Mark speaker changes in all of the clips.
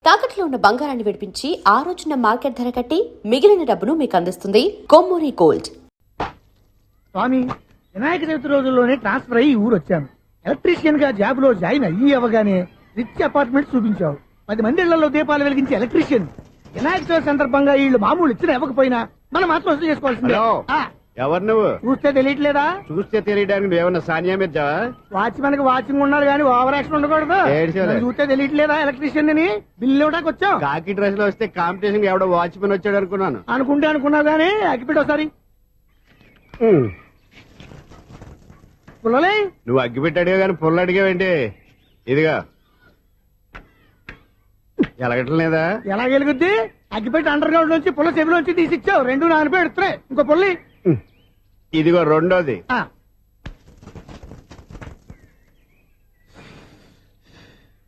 Speaker 1: తాకట్లో ఉన్న బంగారాన్ని విడిపించి ఆ రోజున మార్కెట్ ధర కట్టి మిగిలిన డబ్బును మీకు అందిస్తుంది కొమ్మూరి గోల్డ్.
Speaker 2: స్వామి, వినాయక చవితి రోజుల్లోనే ట్రాన్స్ఫర్ అయ్యి ఊరు వచ్చాను. ఎలక్ట్రీషియన్ గా జాబ్ లో జాయిన్ అయ్యి అవగానే రిచ్ అపార్ట్మెంట్ చూపించావు. 10 మంది ఇళ్లలో దీపాలు వెలిగించే ఎలక్ట్రీషియన్. వినాయక చవితి సందర్భంగా వీళ్ళు మామూలు ఇచ్చిన ఇవ్వకపోయినా మనం మాత్రం వసూలు చేసుకోవాల్సిందే.
Speaker 3: ఎవరు నువ్వు?
Speaker 2: చూస్తే తెలియట్లేదా?
Speaker 3: చూస్తే తెలియడానికి నువ్వేమన్నా సానియా మీర్జా?
Speaker 2: వాచ్మెన్ కి వాచింగ్ ఉండాలి కానీ ఓవర్ యాక్షన్ ఉండకూడదు. చూస్తే తెలియట్లేదా ఎలక్ట్రీషియన్ అని? బిల్లు ఇవ్వడానికి వచ్చాం.
Speaker 3: కాకి డ్రెస్ లో వస్తే కాంపిటీషన్ ఎవడో వాచ్మెన్ వచ్చాడు అనుకున్నాను.
Speaker 2: అనుకున్నావు కానీ అగ్గిపెట్టి ఒకసారి పుల్లలే.
Speaker 3: నువ్వు అగ్గిపెట్టి అడిగా కానీ పుల్ల అడిగావేంటి? ఇదిగా ఎలగట్లేదా?
Speaker 2: ఎలా వెలుగుద్ది? అగ్గిపెట్టి అండర్ గ్రౌండ్ నుంచి పుల్ల చెవిలోంచి తీసిచ్చావు. 2 నానపై ఎడుతున్నాయి. ఇంకో పుల్లి
Speaker 3: ఇదిగో రెండోది.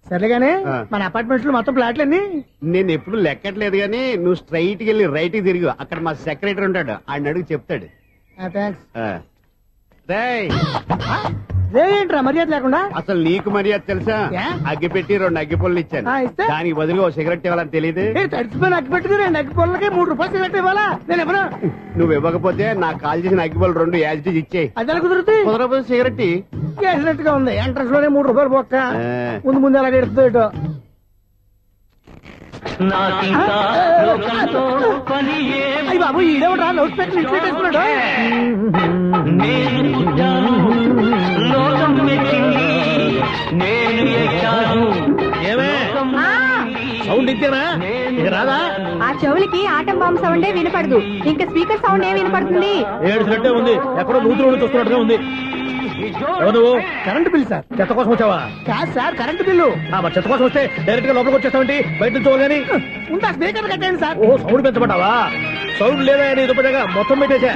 Speaker 2: సరేగానే మన అపార్ట్మెంట్స్ లో మొత్తం ఫ్లాట్లు అన్ని
Speaker 3: నేను ఎప్పుడు లెక్కట్లేదు గానీ నువ్వు స్ట్రైట్ కి వెళ్ళి రైట్ కి తిరిగి అక్కడ మా సెక్రటరీ ఉంటాడు, ఆయన అడుగు చెప్తాడు.
Speaker 2: థ్యాంక్స్. ఏంట్రా మర్యాద లేకుండా?
Speaker 3: అసలు నీకు మర్యాద తెలుసా? అగ్గి పెట్టి 2 అగ్గి పుల్లలు ఇచ్చాను. దానికి బదులుగా ఓ సిగరెట్ ఇవ్వాలని తెలియదు.
Speaker 2: తడిచిపోయిన అగ్గి పెట్టుకు 2 అగ్గి పుల్లలకి 3 రూపాయలు సిగరెట్ ఇవ్వాలా? నేను ఇవ్వను.
Speaker 3: నువ్వు ఇవ్వకపోతే నాకు కాల్ చేసిన అగ్గి పుల్లలు 2 యాజిటీజ్ ఇచ్చేయి.
Speaker 2: అది ఎలా కుదురుతుంది?
Speaker 3: కుదరపోతే సిగరెట్
Speaker 2: వేసినట్టుగా ఉంది. ఎంట్రన్స్ లోనే 3 రూపాయలు పోక్క. ముందు అలాగే ఎడుతుంది ఇటు. అయ్యి బాబు, ఈడేవడా లౌడ్ స్పీకర్ ఇంట్లో వేసుకున్నాడు? సౌండ్ ఇచ్చారా? ఇక రాదా?
Speaker 4: ఆ చెవులకి ఆటం బాంబు సౌండే వినపడదు. ఇంకా స్పీకర్ సౌండ్ ఏ వినపడుతుంది?
Speaker 2: ఏడుసినట్టే ఉంది. ఎక్కడో నూతులు చూస్తున్నట్టుగా ఉంది. Current bill sir. చెత్త కోసం వచ్చావా? కాదు సార్, కరెంట్ బిల్లు. చెత్త కోసం వస్తే డైరెక్ట్ గా లోపలికి వచ్చేస్తామంటే బయట నుంచి కానీ ఉంటా. స్పీకర్ కట్టండి సార్. ఓ సౌండ్ పెంచమంటావా? సౌండ్ లేదా దుప్పగా మొత్తం పెట్టేసా.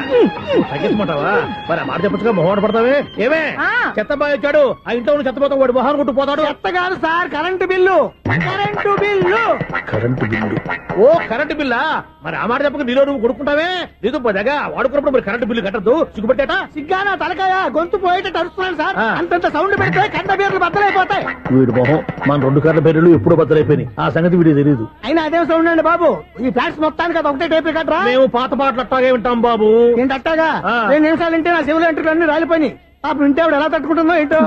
Speaker 2: తగ్గించమంటావా? మరి ఆ మాట చెప్పచ్చుగా మొహం పడతావే. ఏమే చెత్త బాగా వచ్చాడు, ఆ ఇంట్లో ఉన్న చెత్త పోతాం, వాడు మొహాన్ని కొట్టు పోతాడు. చెత్త కాదు sir, current bill. Current bill. Current bill. ఓ కరెంటు బిల్లా? మరి ఆ మాట చెప్పక నీలో నువ్వు కొడుకుంటావే. నీతో పోదాగా వాడుకున్నప్పుడు మరి కరెంటు బిల్లు కట్టద్దు. సిగ్గుపెట్టేట? సిగ్గానా తలకాయ? గొంతు పోయేటట్టు అరుస్తున్నాను సార్. అంతంత సౌండ్ పెడితే కంట బీర్లు బద్దలైపోతాయి. వీడు మొహం మన 2 కర్ల బీర్లు ఎప్పుడు బద్దలైపోయినాయి. ఆ సంగతి వీడికి తెలియదు. అయినా అదే సౌండ్ అండి బాబు. ఈ ఫ్లాట్స్ మొత్తానికి అది ఒకటే టైప్ కట్టరా? మేము పాత పాటలు అట్టాగే వింటాం బాబు. ఏంటి అట్టాగా? 2 నిమిషాలు వింటే నా చెవులు ఎంటర్ అన్ని రాలిపోయి. పాపం వింటే ఆవిడ ఎలా తట్టుకుంటుందో ఏంటో.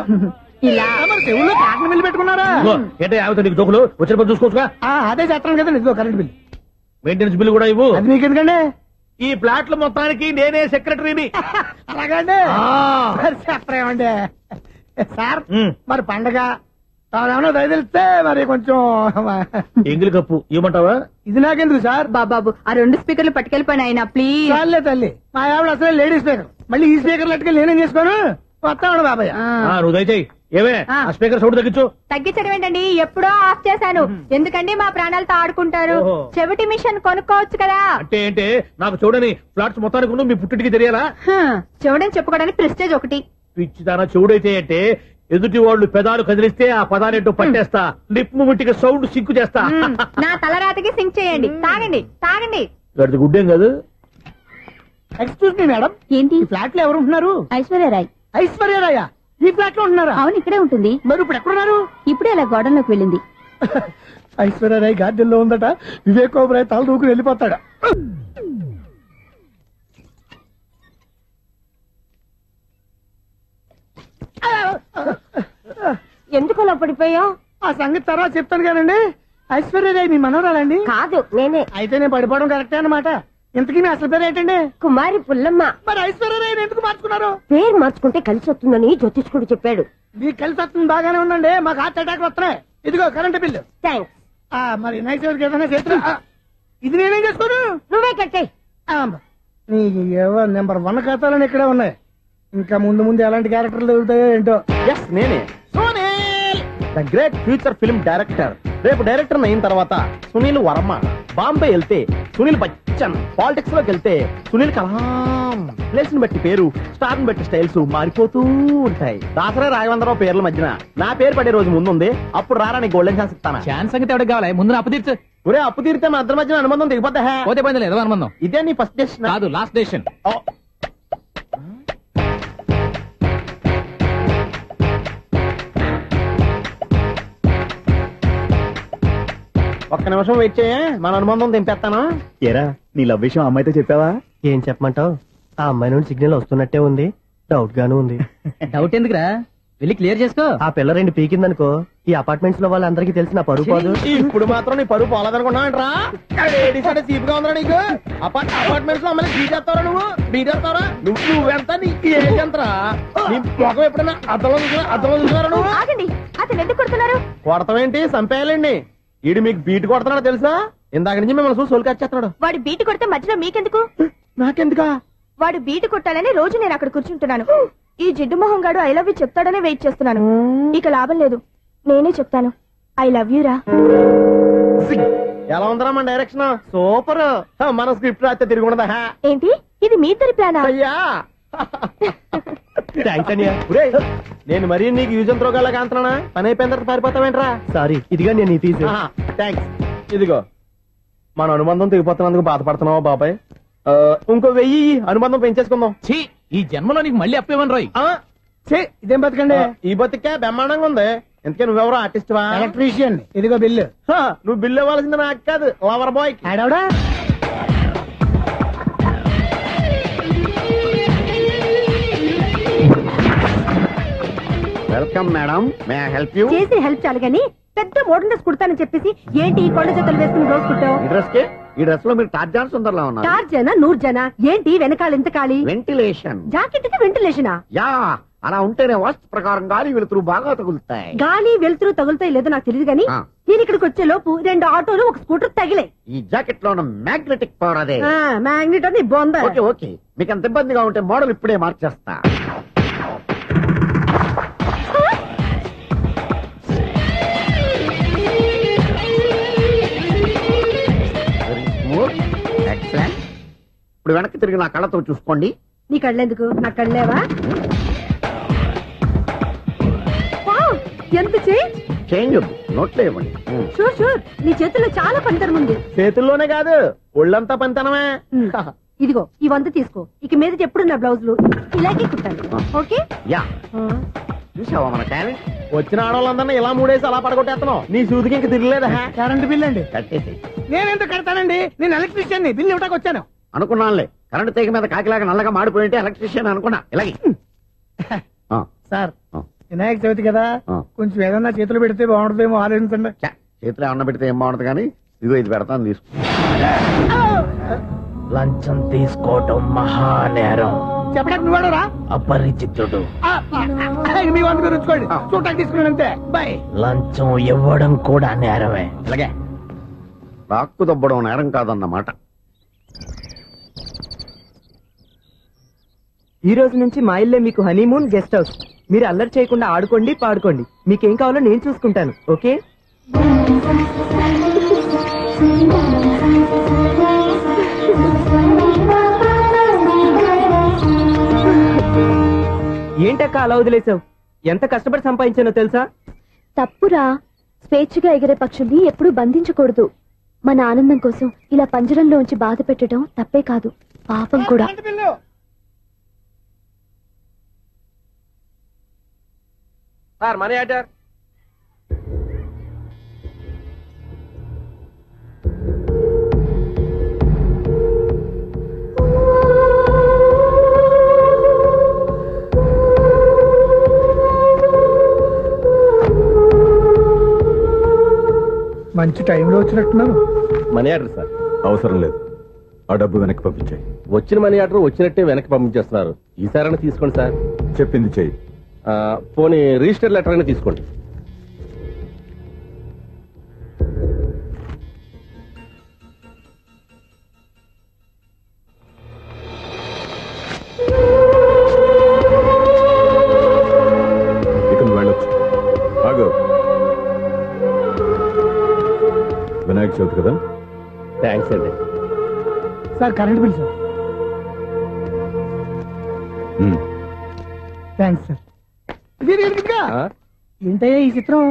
Speaker 2: ఇలా మరి చెవుల్లో కాటన్ బిల్లు పెట్టుకున్నారా? ఏంటో యావత నీకు దోకులు వచ్చిన పని చూసుకోవచ్చుగా. అదే చేస్తాను కదా. ఇదిగో కరెంట్ బిల్, మెయింటెనెన్స్ బిల్ కూడా ఇవ్వు. అది మీకు ఎందుకండి? ఈ ఫ్లాట్ల మొత్తానికి నేనే సెక్రటరీని. అలాగండి. చెప్పరేమండి సార్. మరి పండగ ఏమన్నా దయదలిస్తే మరి కొంచెం ఎంగిలి కప్పు ఇవ్వమంటావా? ఇది నాకెందుకు సార్?
Speaker 4: బాబాబు, ఆ 2 స్పీకర్లు పట్టుకెళ్ళిపోయిన ఆయన ప్లీజ్.
Speaker 2: చాలే తల్లి, మా ఆవిడ అసలే లేడీ స్పీకర్. మళ్ళీ ఈ స్పీకర్లు అట్టుకెళ్ళి నేనేం చేసుకోను? వస్తాడు బాబాయ్. నువ్వు దయచేయి. ఏమే ఆ స్పీకర్ సౌండ్ తగ్గించు.
Speaker 4: తగ్గించడం ఏంటండి? ఎప్పుడో ఆఫ్ చేశాను. ఎందుకండి మా ప్రాణాలతో ఆడుకుంటారు? చెవిటి మిషన్ కొనుక్కోవచ్చు కదా.
Speaker 2: అంటే ఏంటే నాకు చూడని ఫ్లాట్స్ మొత్తానికి మీ పుట్టింటికి తెలియాలా?
Speaker 4: చెవుడని చెప్పుకోవడానికి ప్రెస్టేజ్ ఒకటి.
Speaker 2: పిచ్చిదానా చెవుడైతే అంటే ఎదుటి వాళ్ళు పెదాలు కదిలిస్తే ఆ పదాలేంటో పట్టేస్తా. లిప్ ముట్టికి సౌండ్ సింకు చేస్తా.
Speaker 4: నా తలరాతకి సింక్ చేయండి. తాగండి తాగండి.
Speaker 2: గడిచి గుడ్డేం కాదు. ఎక్స్క్యూజ్ మీ మేడం, ఏంటి ఫ్లాట్ లో ఎవరు ఉంటున్నారు?
Speaker 4: ఐశ్వర్యరాయ్.
Speaker 2: ఐశ్వర్యరాయ ఈ ఫ్లాట్ లో ఉంటున్నారా?
Speaker 4: అవును, ఇక్కడే ఉంటుంది.
Speaker 2: మరి ఇప్పుడు ఎక్కడున్నారు?
Speaker 4: ఇప్పుడే అలా గోడంలోకి వెళ్ళింది.
Speaker 2: ఐశ్వర్యరాయ్ గార్డెన్ లో ఉందట. వివేక్ ఓబరాయ్ తల దూకుని వెళ్ళిపోతాడా?
Speaker 4: ఎందుకు అలా పడిపోయావు?
Speaker 2: ఆ సంగతి తర్వాత చెప్తాను కానండి. ఐశ్వర్యరాయ్ మీ మనవరాలండి?
Speaker 4: కాదు, నేనే.
Speaker 2: అయితే నేను పడిపోవడం కరెక్టే అన్నమాట. ఇంతకీ మీ అసలు పేరు ఏంటండి?
Speaker 4: కుమారి పుల్లమ్మ.
Speaker 2: మరి ఐశ్వర్యరాయ్ ఎందుకు మార్చుకున్నారు?
Speaker 4: పేరు మార్చుకుంటే కలిసి వస్తుందని జ్యోతిష్కుడు చెప్పాడు.
Speaker 2: మీకు కలిసి వస్తుంది, బాగానే ఉందండి. మాకు హార్ట్ అటాక్ వస్తున్నాయి. ఇదిగో కరెంట్ బిల్లు.
Speaker 4: థ్యాంక్స్.
Speaker 2: మరి నైట్ ఏదైనా చేతులు ఇది నేనేం చేసుకోను?
Speaker 4: నువ్వే కట్టాయి.
Speaker 2: నీకు ఎవరు నెంబర్ 1 ఖాతాలని ఇక్కడే ఉన్నాయి. ఇంకా ముందు ముందు ఎలాంటి క్యారెక్టర్లు దొరుకుతాయో ఏంటో. నేనే the great future film director. రేపు డైరెక్టర్ అయిన తర్వాత సునీల్ వర్మ. బాంబే వెళ్తే సునీల్ బచ్చన్. పాలిటిక్స్ లోకి వెళ్తే సునీల్ కలాం. ప్లేస్ ని బట్టి పేరు, స్టార్ ని బట్టి స్టైల్స్ మారిపోతూ ఉంటాయి. దాసరా రాఘవేంద్రరావు పేర్ల మధ్యన నా పేరు పడే రోజు ముందుంది. అప్పుడు రారా నీ గోల్డెన్ ఛాన్స్ ఇస్తాను.
Speaker 5: ఛాన్స్ సంగతి ఎవరికి కావాలి? ముందు అప్పు తీర్చు.
Speaker 2: ఒరే అప్పు తీరితే మా ఇద్దరి మధ్యన అనుబంధం దిగిపోతా.
Speaker 5: పోతే పోయింది లేదు అనుబంధం.
Speaker 2: ఇదే నీ ఫస్ట్ డెసిషన్
Speaker 5: కాదు, లాస్ట్ డెసిషన్.
Speaker 2: ఒక్క నిమిషం వెయిట్ చేయ మన అనుబంధం తెంపేస్తాను.
Speaker 3: ఎరా నీ లవ్ విషయం అమ్మాయితో చెప్పావా?
Speaker 2: ఏం చెప్పమంటావు? ఆ అమ్మాయి నుండి సిగ్నల్ వస్తున్నట్టే ఉంది, డౌట్ గాను ఉంది.
Speaker 5: డౌట్ ఎందుకురా, వెళ్ళి క్లియర్ చేసుకో.
Speaker 2: ఆ పిల్ల 2 పీకిందనుకో, ఈ అపార్ట్మెంట్స్ లో వాళ్ళందరికీ తెలిసి నా పరువు పోదు. ఇప్పుడు మాత్రం నీ పరువు పోలేదనుకున్నావంటరా? సీపుగా ఉందా నీకు? అపార్ట్మెంట్స్ లో అమ్మాయి బీటేస్తావరా? బీటేస్తావరా? నువ్వెంత నీకు ఏంటంతరా? నీ మొఖం ఎప్పుడైనా అర్థంలో చూసారా నువ్వు?
Speaker 4: ఆగండి, అతను ఎందుకు కొడుతున్నారు?
Speaker 2: కొడతావేంటి? చంపేయాలండి. ఈడు మీకు బీట్ కొడుతున్నాడు తెలుసా? ఇందాక నుంచి మిమ్మల్ని చూసి సోల్కొచ్చేస్తున్నాడు.
Speaker 4: వాడు బీటు కొడితే మధ్యలో మీకెందుకు?
Speaker 2: నాకెందుకా?
Speaker 4: వాడు బీటు కొట్టాలని రోజు నేను అక్కడ కూర్చుంటున్నాను. ఈ జిడ్డు మొహం గాడు ఐ లవ్ యూ చెప్తాడనే వెయిట్ చేస్తున్నాను. ఇక లాభం లేదు, నేనే చెప్తాను ఐ లవ్ యూ రా.
Speaker 2: ఎలా ఉందరా మన డైరెక్షన్? సూపర్. మన స్క్రిప్ట్ రాస్తే తిరిగి ఉండదా?
Speaker 4: ఏంటి ఇది మీ ఇద్దరి ప్లానా?
Speaker 2: అయ్యా థ్యాంక్స్ అనియా. నేను మరీ నీకు యూజ్ అంత రోగాల్లో కాంతనా? పని అయిపోయిన తర్వాత పారిపోతావేంట్రా? సారీ, ఇదిగా నేను ఈ ఫీజు. థ్యాంక్స్. ఇదిగో మన అనుబంధం తెగిపోతున్నందుకు బాధపడుతున్నావా బాబాయ్? ఇంకో 1000 అనుబంధం పెంచేసుకుందాం.
Speaker 5: ఛీ, ఈ జన్మలో నీకు మళ్ళీ అప్పేమని రాయి.
Speaker 2: ఇదేం బతకండి? ఈ బతికే బ్రహ్మాండంగా ఉంది. ఎందుకే నువ్వెవరో ఆర్టిస్ట్ వా? ఎలక్ట్రీషియన్. ఇదిగో బిల్లు. నువ్వు బిల్లు ఇవ్వాల్సింది నాకు కాదు, లవర్ బాయ్. ఆడవడా?
Speaker 3: Welcome madam, may I help you?
Speaker 4: చేసి హెల్ప్ చాలు గాని పెద్ద మోడల్ డ్రెస్ కుడతానని చెప్పేసి ఏంటి ఈ కొండ జతలు వేసుకుని రోజు కుట్టావు?
Speaker 3: ఈ డ్రెస్ లో మీరు టార్జాన్ సుందర్లా ఉన్నారు.
Speaker 4: 4 జన 100 జన ఏంటి వెనకాల ఎంత ఖాళీ?
Speaker 3: వెంటిలేషన్.
Speaker 4: జాకెట్ కి వెంటిలేషనా?
Speaker 3: యా, అలా ఉంటేనే వాస్తు ప్రకారం గాలి వెలుతురు బాగా తగులుతాయి.
Speaker 4: గాలి వెలుతురు తగులుతాయి లేదో నాకు తెలియదు గాని
Speaker 3: ఆ.
Speaker 4: నేను ఇక్కడికి వచ్చే లోపు 2 ఆటోలు 1 స్కూటర్ తగిలాయి.
Speaker 3: ఈ జాకెట్ లో ఉన్న మ్యాగ్నెటిక్ పవర్ అదే.
Speaker 4: మ్యాగ్నెట్ అని బొంద.
Speaker 3: ఓకే ఓకే, మీకు అంత ఇబ్బందిగా ఉంటే మోడల్ ఇప్పుడే మార్చేస్తా. ఎక్సలెంట్. ఇప్పుడు వెనక్కి తిరిగి నా కళ్ళతో చూసుకోండి.
Speaker 4: నీ కళ్ళెందుకు, నా కళ్ళేవా? వావ్, ఎంత చేంజ్.
Speaker 3: చేంజ్ వద్దు, నోట్లో ఇవ్వండి.
Speaker 4: షూర్ షూర్, నీ చేతుల్లో చాలా పనితనం ఉంది.
Speaker 2: చేతుల్లోనే కాదు, ఒళ్ళంతా పంతనమే.
Speaker 4: ఇదిగో ఈ 100 తీసుకో. ఇక మీద ఎప్పుడు నా బ్లౌజులు ఇలాగే కుట్టాను. ఓకే?
Speaker 3: యా, చూసావా మన టాలెంట్?
Speaker 2: వచ్చిన ఆడవాళ్ళందరినీ ఇలా మూడేసి అలా పడగొట్టేస్తున్నావు. నీ సూదికి ఇంక తిరగలేదా? కరెంట్ బిల్ అండి.
Speaker 3: కట్టేసి
Speaker 2: నేనెందుకు కడతానండి? నేను ఎలక్ట్రీషియన్ ని, బిల్ ఇవ్వడానికి వచ్చాను.
Speaker 3: అనుకున్నానులే, కరెంట్ తీగ మీద కాకిలాగా నల్లగా మాడిపోయింటే ఎలక్ట్రీషియన్ అనుకున్నా. ఇలాగే
Speaker 2: సార్, వినాయక చవితి కదా,
Speaker 3: ఆ.
Speaker 2: కొంచెం ఏదన్నా చేతులు పెడితే బాగుంటుందేమో ఆలోచించండి.
Speaker 3: ఛ, చేతిలో అన్న పెడితే ఏం బాగుంటుంది కానీ ఇదిగో ఇది పెడతాను, తీసుకో.
Speaker 6: లంచం తీసుకోవటం మహానేరం.
Speaker 2: చెప్పడానికి నువ్వాడరా?
Speaker 6: అపరిచితుడు.
Speaker 2: మీ 100 మీరు ఉంచుకోండి, చూడటానికి తీసుకున్నాను అంతే. బాయ్.
Speaker 6: లంచం ఇవ్వడం కూడా నేరమే.
Speaker 3: ఇలాగే రాక్కు దబ్బడం నేరం కాదన్నమాట.
Speaker 7: ఈ రోజు నుంచి మా ఇల్లే మీకు హనీమూన్ గెస్ట్ హౌస్. మీరు అల్లరి చేయకుండా ఆడుకోండి, పాడుకోండి. మీకేం కావాలో నేను చూసుకుంటాను. ఓకే? ఏంటక్క అలా వదిలేసావు? ఎంత కష్టపడి సంపాదించానో తెలుసా?
Speaker 8: తప్పురా, స్వేచ్ఛగా ఎగిరే పక్షుల్ని ఎప్పుడూ బంధించకూడదు. మన ఆనందం కోసం ఇలా పంజరంలోంచి బాధ పెట్టడం తప్పే కాదు, పాపం కూడా.
Speaker 2: Sir, money order.
Speaker 9: మంచి టైంలో వచ్చినట్టున్నాను.
Speaker 2: Money order sir.
Speaker 10: అవసరం లేదు, ఆ డబ్బు వెనక్కి పంపించాయి.
Speaker 2: వచ్చిన మనీ ఆర్డర్ వచ్చినట్టే వెనక్కి పంపించేస్తున్నారు. ఈసారైనా తీసుకోండి సార్.
Speaker 10: చెప్పింది చెయ్యి.
Speaker 2: పోనీ రిజిస్టర్ లెటర్ అయినా తీసుకోండి.
Speaker 10: ఇక నువ్వు వెళ్ళొచ్చు. ఆగు. వినాయక చవితి కదా?
Speaker 2: థ్యాంక్స్ అండి.
Speaker 9: Sir, current bill sir. Thanks sir. ఏంటయ్యా ఈ చిత్రం?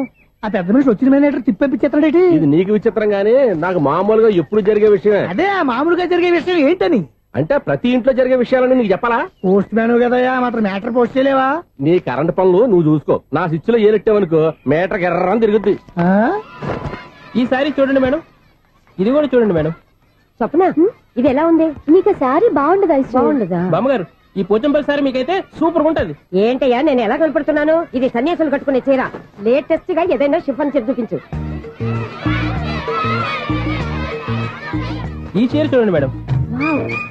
Speaker 9: ఆ పెద్ద మనిషి వచ్చిన మేనేటర్ తిప్పించేస్తాడేటి?
Speaker 2: ఇది నీకు విచిత్రం గానీ నాకు మామూలుగా ఎప్పుడు జరిగే విషయమే.
Speaker 9: అదే మామూలుగా జరిగే విషయం ఏంటని?
Speaker 2: అంటే ప్రతి ఇంట్లో జరిగే విషయాలని నీకు చెప్పాలా?
Speaker 9: పోస్ట్ మ్యాన్ కదయ్యా, మాత్రం మ్యాటర్ పోస్ట్ చేయలేవా?
Speaker 2: నీ కరెంట్ పనులు నువ్వు చూసుకో. నా స్విచ్ లో ఏలెట్టావనుకో మేటర్ ఎర్రని తిరుగుద్ది.
Speaker 9: ఆ?
Speaker 5: ఈసారి చూడండి మేడం, ఇది కూడా చూడండి మేడం.
Speaker 8: చెప్పనా ఇది ఎలా ఉంది? నీకు శారీ బాగుండదా? బాగుండదా?
Speaker 5: బామ్మగారు ఈ పోచంపల్లి సారీ మీకైతే సూపర్ ఉంటది.
Speaker 8: ఏంటయ్యా నేను ఎలా కనపడుతున్నాను? ఇది సన్యాసులు కట్టుకునే చీర. లేటెస్ట్ గా ఏదైనా షిఫాన్ చీర చూపించు.
Speaker 5: ఈ చీర చూడండి మేడం.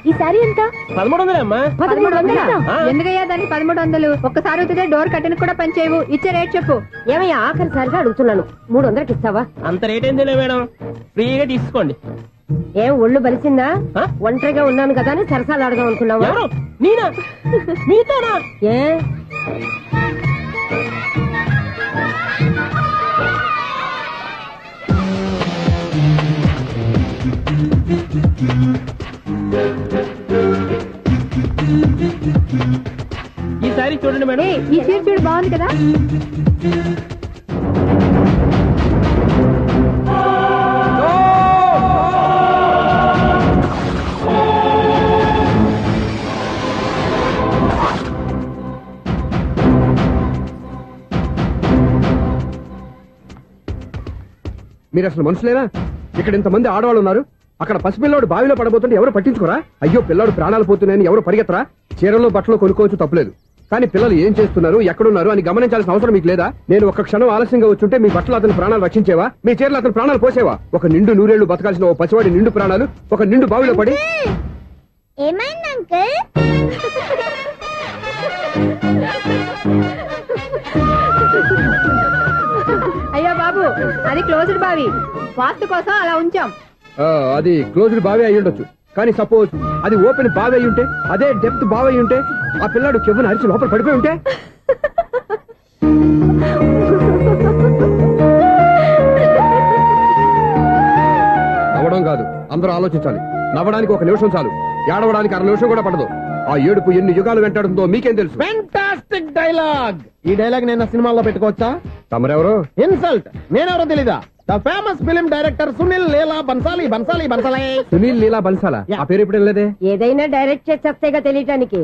Speaker 8: ఈ శారీ ఎంత?
Speaker 5: 1300 అమ్మా.
Speaker 8: 1300?
Speaker 4: ఎందుకయ్యా దానికి 1300? ఒక్కసారి అవుతుందే డోర్ కట్టిన కూడా పనిచేయవు. ఇచ్చే రేట్ చెప్పు.
Speaker 8: ఏమయ్యా ఆఖరిసారిగా అడుగుతున్నాను, 300కి ఇస్తావా?
Speaker 5: అంత రేట్ ఏందిలే మేడం, ఫ్రీగా తీసుకోండి.
Speaker 8: ఏం ఒళ్ళు బలిసిందా?
Speaker 5: ఆ?
Speaker 8: ఒంటరిగా ఉన్నాను కదా అని సరసాలు అడగా అనుకున్నావా?
Speaker 5: ఎవరు? నేనా? మీతోనా?
Speaker 8: ఏ
Speaker 5: ఈ సారీ చూడండి మేడం.
Speaker 4: ఈ చీర చూడు బాగుంది కదా.
Speaker 2: మీరు అసలు మనుషులేనా? ఇక్కడ ఇంతమంది ఆడవాళ్ళు ఉన్నారు, అక్కడ పసిపిల్లాడు బావిలో పడబోతుంటే ఎవరు పట్టించుకోరా? అయ్యో పిల్లాడు ప్రాణాలు పోతున్నాయని ఎవరు పరిగెత్తరా? చీరలో బట్టలు కొనుక్కోవచ్చు, తప్పులేదు. కానీ పిల్లలు ఏం చేస్తున్నారు, ఎక్కడున్నారు అని గమనించాల్సిన అవసరం మీకు లేదా? నేను ఒక్క క్షణం ఆలస్యంగా వచ్చుంటే మీ బట్టలు అతని ప్రాణాలు రక్షించేవా? మీ చీరలు అతని ప్రాణాలు పోసేవా? ఒక నిండు నూరేళ్లు బతకాల్సిన ఓ పసివాడి నిండు ప్రాణాలు ఒక నిండు బావిలో పడి.
Speaker 4: ఏమైంది అంకుల్? అయ్యో బాబు, అది క్లోజ్డ్ బావి, వాస్తు కోసం అలా ఉంచాం.
Speaker 2: అది క్లోజ్డ్ బావి అయి ఉండొచ్చు, కానీ సపోజ్ అది ఓపెన్ బావి అయి ఉంటే, అదే డెప్త్ బావి అయి ఉంటే, ఆ పిల్లాడు చెవును అరిచి లోపల పడిపోయి ఉంటే? నవ్వడం కాదు, అందరూ ఆలోచించాలి. నవ్వడానికి 1 నిమిషం చాలు, ఏడవడానికి 1/2 నిమిషం కూడా పడదు. ఆ ఏడుపు ఎన్ని యుగాలు వెంటాడుతుందో మీకేం తెలుసు?
Speaker 3: Fantastic dialogue. ఈ డైలాగ్ నేను సినిమాల్లో పెట్టుకోవచ్చా?
Speaker 2: తమరెవరు?
Speaker 3: ఇన్సల్ట్. నేనెవరో తెలీదా? The famous film director Sunil Leela Bansali. Bansali Bansali
Speaker 2: Sunil Leela బన్సాలా? ఆ పేరు ఇప్పుడు లేదే.
Speaker 8: ఏదైనా డైరెక్ట్ చేసేస్తేగా తెలియటానికి.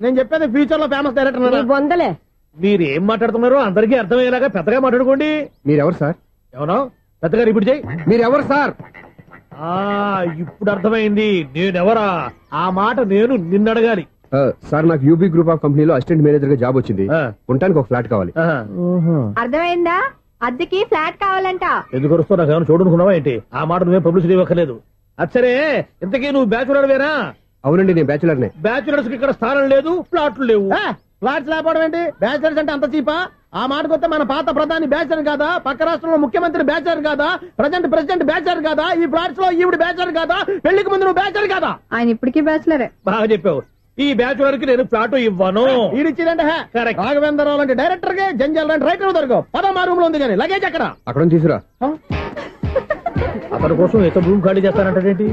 Speaker 3: నేను చెప్పేది ఫ్యూచర్ లో ఫేమస్
Speaker 8: నీ
Speaker 3: డైరెక్టర్.
Speaker 8: బొందలే.
Speaker 2: మీరు ఏం మాట్లాడుతున్నారో అందరికీ అర్థమయ్యేలాగా పెద్దగా మాట్లాడుకోండి. మీరెవరు సార్?
Speaker 3: ఎవరో పెద్దగా రిపీట్ చేయి.
Speaker 2: మీరెవరు సార్?
Speaker 3: ఇప్పుడు అర్థమైంది నేనెవరా. ఆ మాట నేను నిన్నడగాలి.
Speaker 2: సార్, నాకు యూబీ గ్రూప్ ఆఫ్ కంపెనీలో అసిస్టెంట్ మేనేజర్ గా జాబ్ వచ్చింది. ఉండటానికి ఒక ఫ్లాట్ కావాలి.
Speaker 4: అర్థమైందా? అద్దెకి ఫ్లాట్ కావాలంట.
Speaker 3: ఎందుకు వస్తావు? నాకు ఏమైనా చూడనుకున్నావా ఏంటి? ఆ మాట నువ్వే పబ్లిసిటీ ఇవ్వక్కర్లేదు. అచ్చరే, ఇంతకీ నువ్వు బ్యాచులర్ వేరా?
Speaker 2: అవునండి, నేను బ్యాచులర్నే.
Speaker 3: బ్యాచులర్స్ కి ఇక్కడ స్థానం లేదు, ఫ్లాట్లు లేవు. ఫ్లాట్స్ లేకపోవడం ఏంటి? బ్యాచులర్స్ అంటే అంత చీపా? ఆ మాటకొస్తే మన పాత ప్రధాని బ్యాచర్ కాదా? పక్క రాష్ట్రంలో ముఖ్యమంత్రి బ్యాచర్ కాదా? ప్రెసిడెంట్ బ్యాచర్ కాదా? ఈ ఫ్లాట్స్ లో ఈవిడ బ్యాచర్ కాదా? పెళ్లికి ముందు నువ్వు బ్యాచర్ కాదా?
Speaker 4: ఆయన ఇప్పటికీ బ్యాచులరే.
Speaker 3: బాగా చెప్పావు. ఈ బ్యాచులర్ కి నేను ఫ్లాట్ ఇవ్వను. ఈడిచ్చిందంటే రాఘవేంద్రరావు లాంటి డైరెక్టర్ కి, జంజల్ లాంటి రైటర్ దొరకవు. 13 రూమ్ లో ఉంది కానీ లగేజ్ అక్కడ.
Speaker 2: అక్కడ తీసుకురా.
Speaker 3: అతని కోసం ఎంత రూమ్ ఖాళీ చేస్తానంటే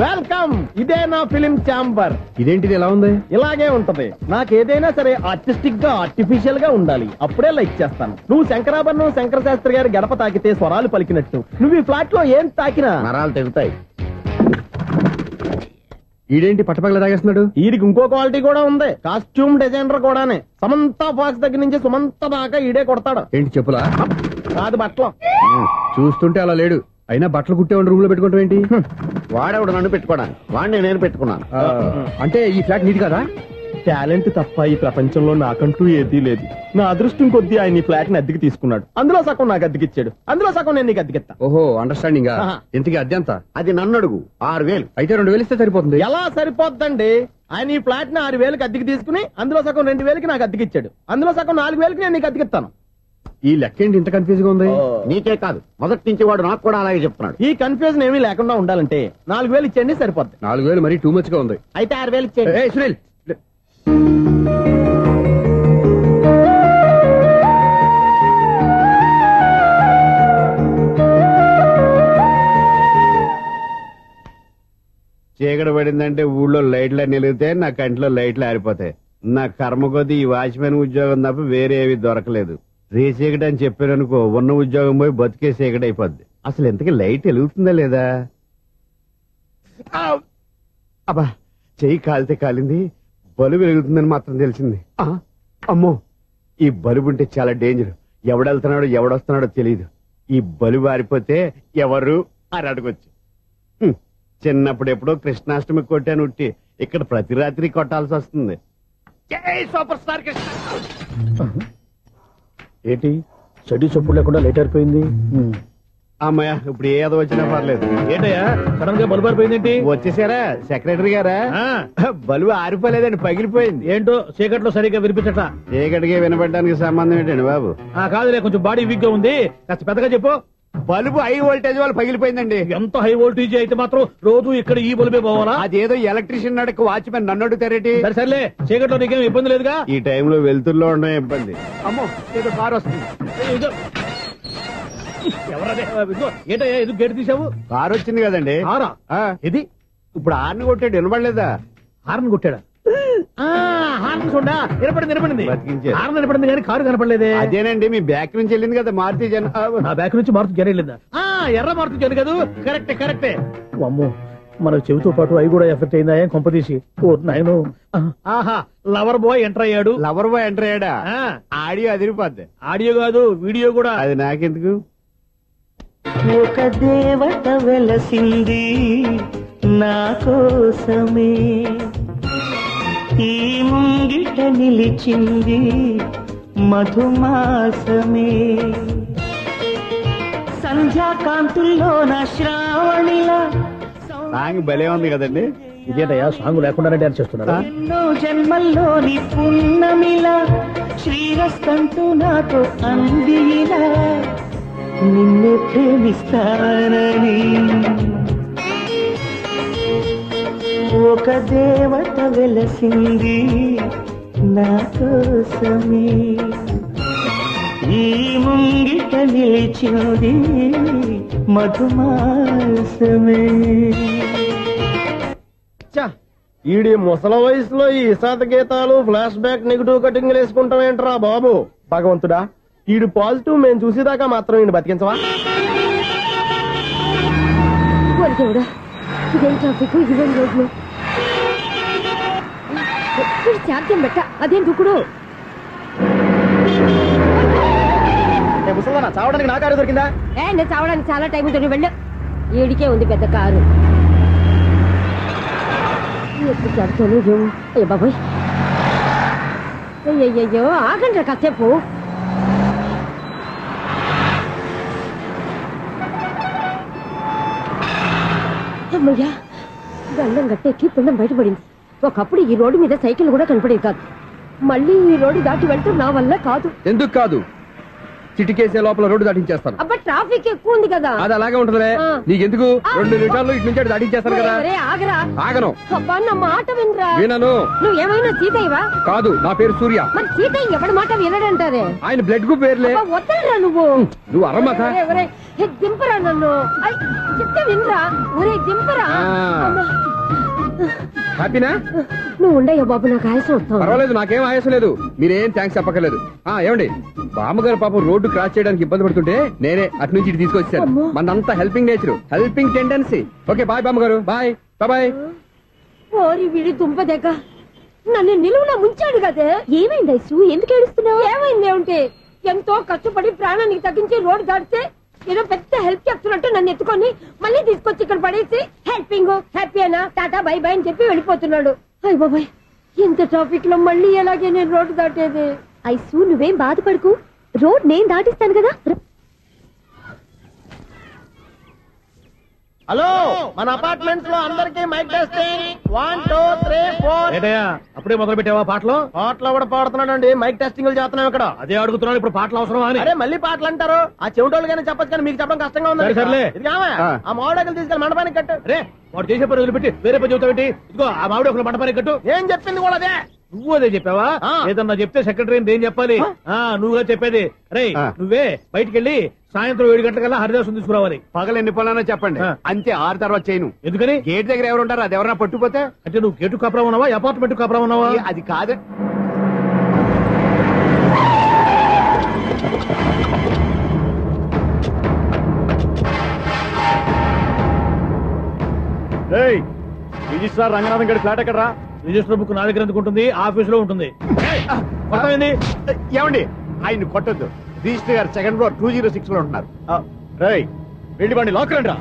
Speaker 3: వెల్కమ్. ఇదే నా ఫిలిం ఛాంబర్.
Speaker 2: ఇదేంటిది ఎలా ఉంది?
Speaker 3: ఇలాగే ఉంటది. నాకు ఏదైనా సరే ఆర్టిస్టిక్ గా, ఆర్టిఫిషియల్ గా ఉండాలి. అప్పుడే లైక్ చేస్తాను. నువ్వు శంకరాభరణం శంకర శాస్త్రి గారి గడప తాకితే స్వరాలు పలికినట్టు నువ్వు ఈ ఫ్లాట్ లో ఏం తాకినా నరాలు తెగుతాయి.
Speaker 2: ఈడేంటి పట్టపగల తాగేస్తున్నాడు?
Speaker 3: వీడికి ఇంకో క్వాలిటీ కూడా ఉంది. కాస్ట్యూమ్ డిజైనర్ కూడానే. సమంత ఫాక్స్ దగ్గర నుంచి సుమంత దాకా ఈడే కొడతాడు.
Speaker 2: ఏంటి చెప్పులా?
Speaker 3: కాదు, బట్టలు.
Speaker 2: చూస్తుంటే అలా లేడు. అయినా బట్టలు కుట్టేవాడి రూమ్ లో పెట్టుకుంటాం ఏంటి?
Speaker 3: వాడేవాడు నన్ను పెట్టుకోవడానికి, వాడిని నేను పెట్టుకున్నాను.
Speaker 2: అంటే ఈ ఫ్లాట్ నీది కదా?
Speaker 3: టాలెంట్ తప్ప ఈ ప్రపంచంలో నాకంటూ ఏదీ లేదు. నా అదృష్టం కొద్దీ ఆయన ఈ ఫ్లాట్ ని అద్దెకి తీసుకున్నాడు. అందులో సగం నాకు అద్దెకిచ్చాడు, అందులో సగం నేను నీకు అద్దెకిస్తా.
Speaker 2: ఓహో, అండర్స్టాండింగ్. ఇంతకీ అద్దె ఎంత?
Speaker 3: అది నన్ను అడుగు. 6000.
Speaker 2: అయితే 2000 ఇస్తే సరిపోతుంది.
Speaker 3: ఎలా సరిపోద్దండి? ఆయన ఈ ఫ్లాట్ ని 6000కి అద్దెకి తీసుకుని అందులో సగం 2000కి నాకు అద్దెకిచ్చాడు, అందులో సగం 4000కి నేను నీకు అద్దెకిస్తాను.
Speaker 2: ఈ లెక్క ఏంటి ఇంత కన్ఫ్యూజ్ గా ఉంది?
Speaker 3: నీకే కాదు, మొదటి నుంచి వాడు నాకు కూడా అలాగే చెప్తున్నాడు. ఈ కన్ఫ్యూజన్ ఏమీ లేకుండా ఉండాలంటే 4000 ఇచ్చేయండి, సరిపోద్ది.
Speaker 2: 4000 మరీ టూ మచ్ గా ఉంది.
Speaker 3: అయితే 6000 ఇచ్చేయండి.
Speaker 2: సునీల్,
Speaker 3: చీకటి పడిందంటే ఊళ్ళో లైట్లు అన్ని వెలిగితే నా కంటిలో లైట్లు ఆరిపోతాయి. నా కర్మ కొద్దీ ఈ వాచ్మెన్ ఉద్యోగం తప్ప వేరే ఏవి దొరకలేదు. రేచీకటి అని చెప్పారనుకో, ఉన్న ఉద్యోగం పోయి బతికే చీకటి అయిపోద్ది. అసలు ఇంతకీ లైట్ వెలుగుతుందా లేదా? అబ్బా, చెయ్యి కాలితే కాలింది, బలుబు వెలుగుతుందని మాత్రం తెలిసింది. అమ్మో, ఈ బలుబు ఉంటే చాలా డేంజర్. ఎవడెళ్తున్నాడో ఎవడొస్తున్నాడో తెలియదు. ఈ బలుబు ఆరిపోతే ఎవరు అని అడగొచ్చు. చిన్నప్పుడు ఎప్పుడో కృష్ణాష్టమి కొట్టాను ఉట్టి, ఇక్కడ ప్రతి రాత్రి కొట్టాల్సి వస్తుంది. జై సూపర్ స్టార్ కృష్ణ.
Speaker 2: ఏంటి చెడ్డి చొప్పుడు లేకుండా లేట్ అయిపోయింది.
Speaker 3: అమ్మయ్య, ఇప్పుడు ఏదో వచ్చినా పర్లేదు.
Speaker 2: ఏంటయ్యా సడన్ గా బల్బు అయిపోయిందేంటి?
Speaker 3: వచ్చేసారా సెక్రటరీ గారా? బలువు ఆరిపోలేదండి, పగిలిపోయింది.
Speaker 2: ఏంటో చీకట్లో సరిగ్గా వినిపించట.
Speaker 3: చీకటికి వినపడడానికి సంబంధం ఏంటండి బాబు?
Speaker 2: కాదులే, కొంచెం బాడీ వీక్ గా ఉంది, కాస్త పెద్దగా చెప్పు.
Speaker 3: బల్బు హై వోల్టేజ్ వాళ్ళు పగిలిపోయిందండి.
Speaker 2: ఎంత హై వోల్టేజ్ అయితే మాత్రం రోజు ఇక్కడ ఈ బల్బే పోవాలా?
Speaker 3: అదేదో ఎలక్ట్రీషియన్ నడక వాచ్మెన్ నన్ను అడుగుతారేటి?
Speaker 2: సరే సర్లే, చీకట్లో నీకేం ఇబ్బంది లేదుగా?
Speaker 3: ఈ టైంలో వెళ్తుల్లో ఉండడం ఇబ్బంది. అమ్మో, ఏదో కారు వస్తుంది.
Speaker 2: ఎవరదే? ఏంటయ్యా ఇది గేట్ తీసావు?
Speaker 3: కారు వచ్చింది కదండి.
Speaker 2: కారా?
Speaker 3: ఇది ఇప్పుడు హార్న్ కొట్టాడు, వినపడలేదా?
Speaker 2: హార్న్ కొట్టాడా? హార్న్ చూడా వినపడింది.
Speaker 3: బతికించారు.
Speaker 2: హార్న్ వినపడింది కానీ కారు కనపడలేదే.
Speaker 3: అదేనండి, మీ బ్యాక్ నుంచి వెళ్ళింది కదా మారుతి జన.
Speaker 2: నా బ్యాక్ నుంచి మారుతి జన వెళ్ళిందా? ఎర్ర మారుతి జన కదా. కరెక్టే. అమ్మో, మనకు చెవితో పాటు అవి కూడా ఎఫెక్ట్ అయిందా ఏం కొంపదీసి? ఓ నాయను. ఆహా, లవర్ బాయ్ ఎంటర్ అయ్యాడు.
Speaker 3: లవర్ బాయ్ ఎంటర్ అయ్యాడా? ఆడియో అదిరిపోద్ది.
Speaker 2: ఆడియో కాదు, వీడియో కూడా.
Speaker 3: అది నాకెందుకు?
Speaker 11: ఒక దేవత వెలసింది నా కోసమే, ఈ ముంగిట నిలిచింది మధుమాసమే, సంధ్యాకాంతుల్లో నా శ్రావణిలా.
Speaker 3: సాంగ్ భలే ఉంది కదండి.
Speaker 2: ఇదేంటయ్యా సాంగ్ లేకుండానే డాన్స్ చేస్తున్నారా?
Speaker 11: ఎన్నో జన్మల్లోని పున్నమిలా శ్రీరస్తంటూ నాతో అందిలా, నిన్నే ప్రేమిస్తానని ఒక దేవత వెలసింది నా కోసమే, ఈ ముంగిట నిలిచింది మధుమాసమే.
Speaker 3: ఈడి ముసల వయసులో ఈ ఇసాత గీతాలు, ఫ్లాష్ బ్యాక్, నెగిటివ్ కటింగ్ వేసుకుంటాం ఏంట్రా బాబు? భగవంతుడా, ఈడు పాజిటివ్ మేము చూసేదాకా మాత్రం ఈయన బతికించవా?
Speaker 8: ఇదేం ట్రాఫిక్, ఇదేం రోడ్లు, చార్జం పెట్ట, అదేం దుక్కుడు.
Speaker 3: ముసలనా చావడానికి నా కారు దొరికిందా?
Speaker 8: నేను చావడానికి చాలా టైం ఉంటుంది, వెళ్ళు. ఏడికే ఉంది పెద్ద కారు. అయ్యో బాబోయ్, అయ్యయ్యో ఆగండి కాసేపు. అమ్మయ్యా, గండం గట్టెక్కి పిండం బయటపడింది. ఒకప్పుడు ఈ రోడ్డు మీద సైకిల్ కూడా కనపడేది కాదు. మళ్ళీ ఈ రోడ్డు దాటి వెళ్తూ నా వల్ల కాదు.
Speaker 3: ఎందుకు కాదు? చిటికేసే లోపల రోడ్డు దాటించేస్తాను.
Speaker 8: అబ్బా, ట్రాఫిక్ ఎక్కువ ఉంది కదా.
Speaker 3: అది అలాగే ఉంటదిలే. నీకెందుకు? 2 నిమిషాల్లో ఇటు నుంచి దాటించేస్తాను కదా.
Speaker 8: ఆగరా.
Speaker 3: ఆగను.
Speaker 8: అబ్బా, నా మాట వినరా.
Speaker 3: వినను.
Speaker 8: నువ్వేమైనా సీతయ్యవా?
Speaker 3: కాదు, నా పేరు సూర్య.
Speaker 8: మరి సీతయ్య ఎవడి మాట వినడంటారే?
Speaker 3: ఆయన బ్లడ్ గ్రూప్ పేర్లే.
Speaker 8: వద్దరా నువ్వు.
Speaker 3: నువ్వు అరమాత.
Speaker 8: దింపరా నన్ను. చెప్తే వినరా. ఒరే దింపరా.
Speaker 3: హ్యాపీనా?
Speaker 8: నువ్వు ఉండయ్యా బాబు, నాకు ఆయాసం వస్తావు.
Speaker 3: పర్వాలేదు, నాకేం ఆయాసం లేదు. మీరేం థ్యాంక్స్ చెప్పక్కర్లేదు. ఏమండి, బామ్మగారు పాపం రోడ్డు క్రాస్ చేయడానికి ఇబ్బంది పడుతుంటే నేనే అటు నుంచి ఇటు తీసుకొచ్చాను. మనంతా helping nature, helping tendency. Okay, bye బామ్మగారు. Bye bye.
Speaker 8: ఓరి వీడి దుంపదగ్గ, నన్ను నిలువులా ముంచాడు కదే. ఏమైంది ఐసు, ఎందుకు ఏడుస్తున్నావు? ఏమైంది ఏమిటి? ఎంతో కష్టపడి ప్రాణానికి తగ్గించి రోడ్డు దాటితే ఏదో పెద్ద హెల్ప్ చేస్తున్నట్టు నన్ను ఎత్తుకొని మళ్ళీ తీసుకొచ్చి ఇక్కడ పడేసి హెల్పింగ్ హ్యాపీ అనా టాటా బై బై అని చెప్పి వెళ్ళిపోతున్నాడు. అయ్య బాబాయ్, ఇంత ట్రాఫిక్ లో మళ్ళీ ఎలాగే నేను రోడ్డు దాటేది? ఐసు, నువ్వేం బాధపడకు, రోడ్ నేను దాటిస్తాను కదా.
Speaker 3: హలో, మన అపార్ట్మెంట్స్ లో అందరికి మైక్ టెస్టింగ్. 1 2 3 4.
Speaker 2: ఏంటయ్యా అప్పుడే మొదలు పెట్టావా పాటలు?
Speaker 3: పాటలు కూడా పాడుతున్నాడండి, మైక్ టెస్టింగ్ చేస్తున్నాం ఇక్కడ.
Speaker 2: అదే అడుగుతున్నాను, ఇప్పుడు పాటలు అవసరమా అని.
Speaker 3: అరే మళ్ళీ పాటలు అంటారు, ఆ చెవిటోళ్ళు కానీ చెప్పచ్చు కానీ మీకు చెప్పడం కష్టంగా ఉంది.
Speaker 2: సర్లే.
Speaker 3: ఆ మామిడాకులు తీసుకెళ్ళి మండపానికి కట్టు.
Speaker 2: రే, వాడు చేసే పని వదిలిపెట్టి వేరే పని చెబుతావేంటి? ఇదిగో ఆ మామిడి ఒకరు మంటపానికి కట్టు.
Speaker 3: ఏం చెప్పింది కూడా అదే.
Speaker 2: నువ్వు అదే చెప్పావా? ఏదన్నా చెప్తే సెక్రటరీ ఏం చెప్పాలి? నువ్వుగా చెప్పేది. రే, నువ్వే బయటికి వెళ్ళి సాయంత్రం 7 గంటలకల్లా హరిదాసు తీసుకురావాలి.
Speaker 3: పగలు ఎన్ని పనులన్నా చెప్పండి, అంతే. 6 తర్వాత చేయను.
Speaker 2: ఎందుకని?
Speaker 3: గేట్ దగ్గర ఎవరు ఉంటారు, అది ఎవరన్నా పట్టుకుపోతే.
Speaker 2: అంటే నువ్వు గేటు కాపురం ఉన్నావా, అపార్ట్మెంట్ కాపురం ఉన్నావా?
Speaker 3: అది కాదు.
Speaker 2: రిజిస్ట్రార్ రంగనాథం గారి ఫ్లాట్ ఎక్కడ? రిజిస్టర్ బుక్ నా దగ్గర ఎందుకు ఉంటుంది? ఆఫీస్ లో ఉంటుంది.
Speaker 3: ఏమండి, ఆయన కొట్టద్దు. రిజిస్టర్ గారు 2nd ఫ్లోర్ 206 లో ఉంటున్నారు.
Speaker 2: వెళ్ళి వాడిని లాక్కురండి రా.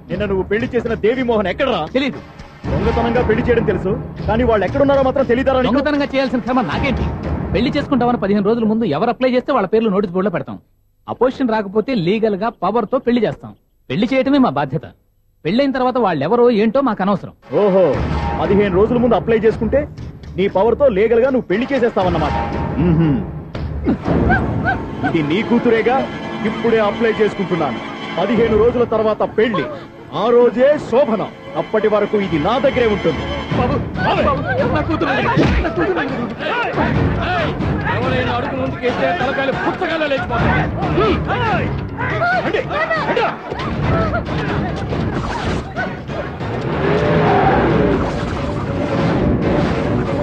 Speaker 2: నిన్న నువ్వు పెళ్లి చేసిన దేవి మోహన్ ఎక్కడరా?
Speaker 5: తెలీదు.
Speaker 2: దొంగతనంగా పెళ్లి చేయడం తెలుసు, కానీ వాళ్ళు ఎక్కడున్నారో మాత్రం తెలియదారా?
Speaker 5: దొంగతనంగా చేయాల్సిన క్రమం నాకేంటి? పెళ్లి చేసుకుంటామని 15 రోజుల ముందు ఎవరు అప్లై చేస్తే వాళ్ళ పేర్లు నోటీస్ బోర్డులో పెడతాం. అపోజిషన్ రాకపోతే లీగల్ గా పవర్ తో పెళ్లి చేస్తాం. పెళ్లి చేయటమే మా బాధ్యత. పెళ్లైన తర్వాత వాళ్ళెవరో ఏంటో మాకు అనవసరం.
Speaker 2: ఓహో, 15 రోజుల ముందు అప్లై చేసుకుంటే నీ పవర్ తో లీగల్ గా నువ్వు పెళ్లి చేసేస్తావన్నమాట. ఇది నీ కూతురేగా, ఇప్పుడే అప్లై చేసుకుంటున్నాను. 15 రోజుల తర్వాత పెళ్లి, ఆ రోజే శోభనం. అప్పటి వరకు ఇది నా దగ్గరే ఉంటుంది.
Speaker 5: ఎవరైనా అడుగు ముందుకేస్తే తలకాయలు పుచ్చకాయలు లేచిపోతాయి.